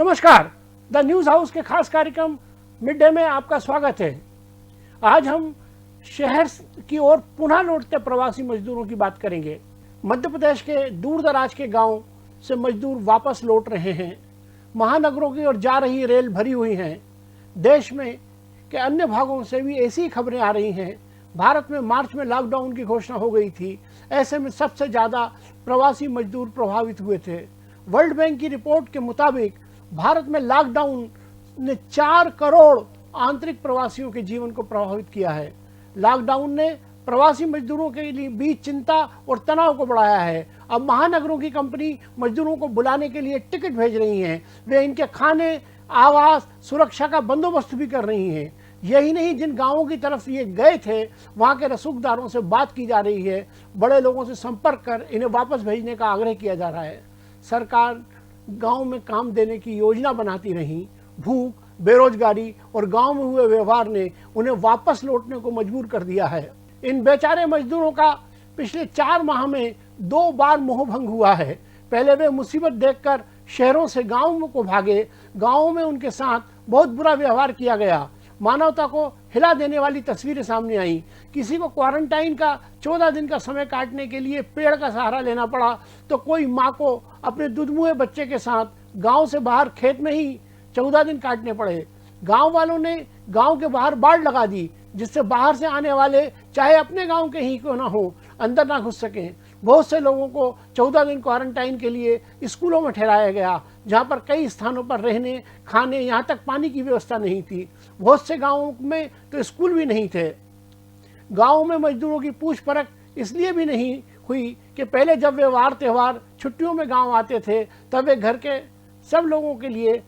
नमस्कार, the news house के खास कार्यक्रम मिड डे में आपका स्वागत है। आज हम शहर की ओर पुनः लौटते प्रवासी मजदूरों की बात करेंगे। मध्य प्रदेश के दूर दराज के गांव से मजदूर वापस लौट रहे हैं। महानगरों की ओर जा रही रेल भरी हुई हैं। देश में के अन्य भागों से भी ऐसी खबरें आ रही हैं। भारत में मार्च में लॉकडाउन की घोषणा हो गई थी। ऐसे में सबसे ज़्यादा प्रवासी मजदूर प्रभावित हुए थे। वर्ल्ड बैंक की रिपोर्ट के मुताबिक भारत में लॉकडाउन ने 4 करोड़ आंतरिक प्रवासियों के जीवन को प्रभावित किया है। लॉकडाउन ने प्रवासी मजदूरों के लिए बीच चिंता और तनाव को बढ़ाया है। अब महानगरों की कंपनी मजदूरों को बुलाने के लिए टिकट भेज रही हैं। वे इनके खाने, आवास, सुरक्षा का बंदोबस्त भी कर रही हैं। यही नहीं, जिन गांवों की तरफ ये गए थे वहां के रसूखदारों से बात की जा रही है। बड़े लोगों से संपर्क कर इन्हें वापस भेजने का आग्रह किया जा रहा है। सरकार गांव में काम देने की योजना बनाती रही। भूख, बेरोजगारी और गांव में हुए व्यवहार ने उन्हें वापस लौटने को मजबूर कर दिया है। इन बेचारे मजदूरों का पिछले 4 माह में 2 बार मोहभंग हुआ है। पहले वे मुसीबत देखकर शहरों से गांवों को भागे। गांवों में उनके साथ बहुत बुरा व्यवहार किया गया। मानवता को हिला देने वाली तस्वीरें सामने आई। किसी को क्वारंटाइन का 14 दिन का समय काटने के लिए पेड़ का सहारा लेना पड़ा, तो कोई माँ को अपने दुधमुहे बच्चे के साथ गांव से बाहर खेत में ही 14 दिन काटने पड़े। गांव वालों ने गांव के बाहर बाड़ लगा दी, जिससे बाहर से आने वाले, चाहे अपने गांव के ही क्यों ना हो, अंदर ना घुस सकें। बहुत से लोगों को 14 दिन क्वारंटाइन के लिए स्कूलों में ठहराया गया, जहां पर कई स्थानों पर रहने, खाने, यहां तक पानी की व्यवस्था नहीं थी। बहुत से गांवों में तो स्कूल भी नहीं थे। गांवों में मजदूरों की पूछ परख इसलिए भी नहीं हुई कि पहले जब वे वार त्योहार, छुट्टियों में गांव आते थे, तब वे घर के सब लोगों के लिए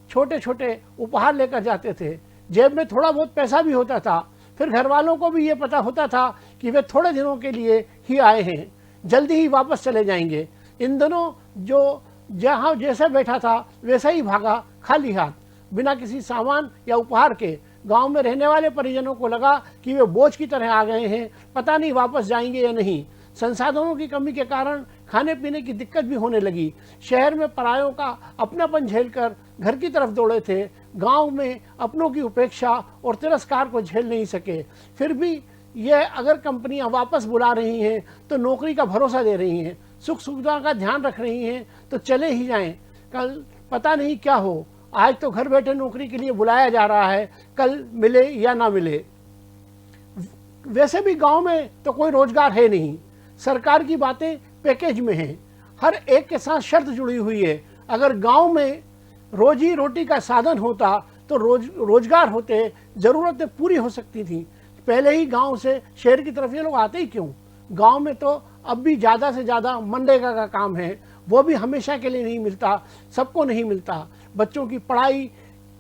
छोटे छोटे उपहार लेकर जाते थे। जेब में थोड़ा बहुत पैसा भी होता था। फिर घर वालों को भी ये पता होता था कि वे थोड़े दिनों के लिए ही आए हैं, जल्दी ही वापस चले जाएंगे। इन दिनों जो जहाँ जैसा बैठा था वैसा ही भागा, खाली हाथ, बिना किसी सामान या उपहार के। गांव में रहने वाले परिजनों को लगा कि वे बोझ की तरह आ गए हैं, पता नहीं वापस जाएंगे या नहीं। संसाधनों की कमी के कारण खाने पीने की दिक्कत भी होने लगी। शहर में परायों का अपनापन झेलकर घर की तरफ दौड़े थे। गांव में अपनों की उपेक्षा और तिरस्कार को झेल नहीं सके। फिर भी यह अगर कंपनियां वापस बुला रही हैं तो नौकरी का भरोसा दे रही हैं, सुख सुविधा का ध्यान रख रही हैं, तो चले ही जाएं। कल पता नहीं क्या हो। आज तो घर बैठे नौकरी के लिए बुलाया जा रहा है, कल मिले या ना मिले। वैसे भी गांव में तो कोई रोजगार है नहीं। सरकार की बातें पैकेज में हैं। हर एक के साथ शर्त जुड़ी हुई है। अगर गांव में रोजी रोटी का साधन होता तो रोजगार होते, जरूरतें पूरी हो सकती थी। पहले ही गांव से शहर की तरफ ये लोग आते ही क्यों? गांव में तो अब भी ज़्यादा से ज़्यादा मनरेगा का काम है, वो भी हमेशा के लिए नहीं मिलता, सबको नहीं मिलता। बच्चों की पढ़ाई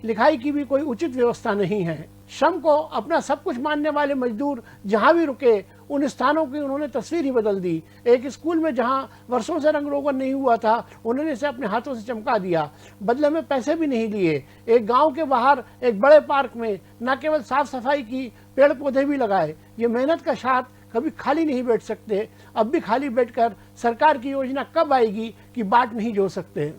लिखाई की भी कोई उचित व्यवस्था नहीं है। श्रम को अपना सब कुछ मानने वाले मजदूर जहां भी रुके, उन स्थानों की उन्होंने तस्वीर ही बदल दी। एक स्कूल में जहां वर्षों से रंग रोगन नहीं हुआ था, उन्होंने इसे अपने हाथों से चमका दिया। बदले में पैसे भी नहीं लिए। एक गांव के बाहर एक बड़े पार्क में न केवल साफ सफाई की, पेड़ पौधे भी लगाए। ये मेहनत का साथ कभी खाली नहीं बैठ सकते। अब भी खाली बैठकर सरकार की योजना कब आएगी कि बाट नहीं जोड़ सकते।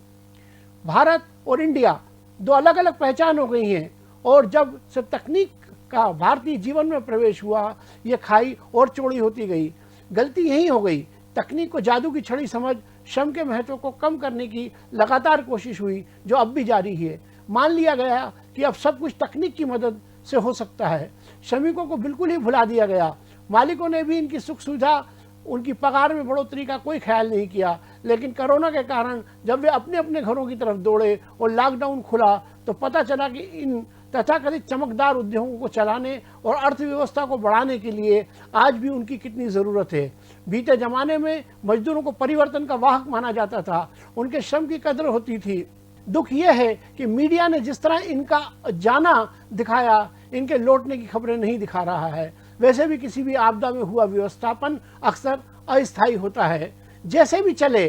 भारत और इंडिया 2 अलग अलग पहचान हो गई हैं, और जब से तकनीक का भारतीय जीवन में प्रवेश हुआ, ये खाई और चौड़ी होती गई। गलती यही हो गई। तकनीक को जादू की छड़ी समझ श्रम के महत्व को कम करने की लगातार कोशिश हुई, जो अब भी जारी है। मान लिया गया कि अब सब कुछ तकनीक की मदद से हो सकता है। श्रमिकों को बिल्कुल ही भुला दिया गया। मालिकों ने भी इनकी सुख सुविधा, उनकी पगार में बढ़ोतरी का कोई ख्याल नहीं किया। लेकिन कोरोना के कारण जब वे अपने अपने घरों की तरफ दौड़े और लॉकडाउन खुला, तो पता चला कि इन तथाकथित चमकदार उद्योगों को चलाने और अर्थव्यवस्था को बढ़ाने के लिए आज भी उनकी कितनी ज़रूरत है। बीते जमाने में मजदूरों को परिवर्तन का वाहक माना जाता था, उनके श्रम की कदर होती थी। दुख यह है कि मीडिया ने जिस तरह इनका जाना दिखाया, इनके लौटने की खबरें नहीं दिखा रहा है। वैसे भी किसी भी आपदा में हुआ व्यवस्थापन अक्सर अस्थायी होता है। जैसे भी चले,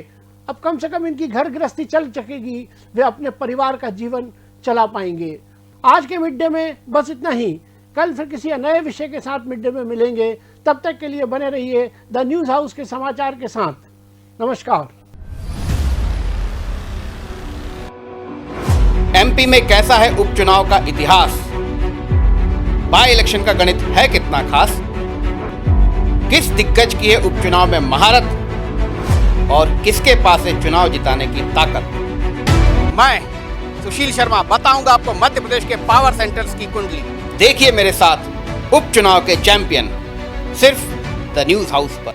अब कम से कम इनकी घर गृहस्थी चल सकेगी, वे अपने परिवार का जीवन चला पाएंगे। आज के मिड डे में बस इतना ही। कल फिर किसी नए विषय के साथ मिड डे में मिलेंगे। तब तक के लिए बने रहिए द न्यूज़ हाउस के समाचार के साथ। नमस्कार। एमपी में कैसा है उपचुनाव का इतिहास, बाय इलेक्शन का गणित है कितना खास, किस दिग्गज की है उपचुनाव में महारत और किसके पास है चुनाव जिताने की ताकत। मैं सुशील शर्मा बताऊंगा आपको मध्य प्रदेश के पावर सेंटर्स की कुंडली। देखिए मेरे साथ उपचुनाव के चैंपियन सिर्फ द न्यूज हाउस पर।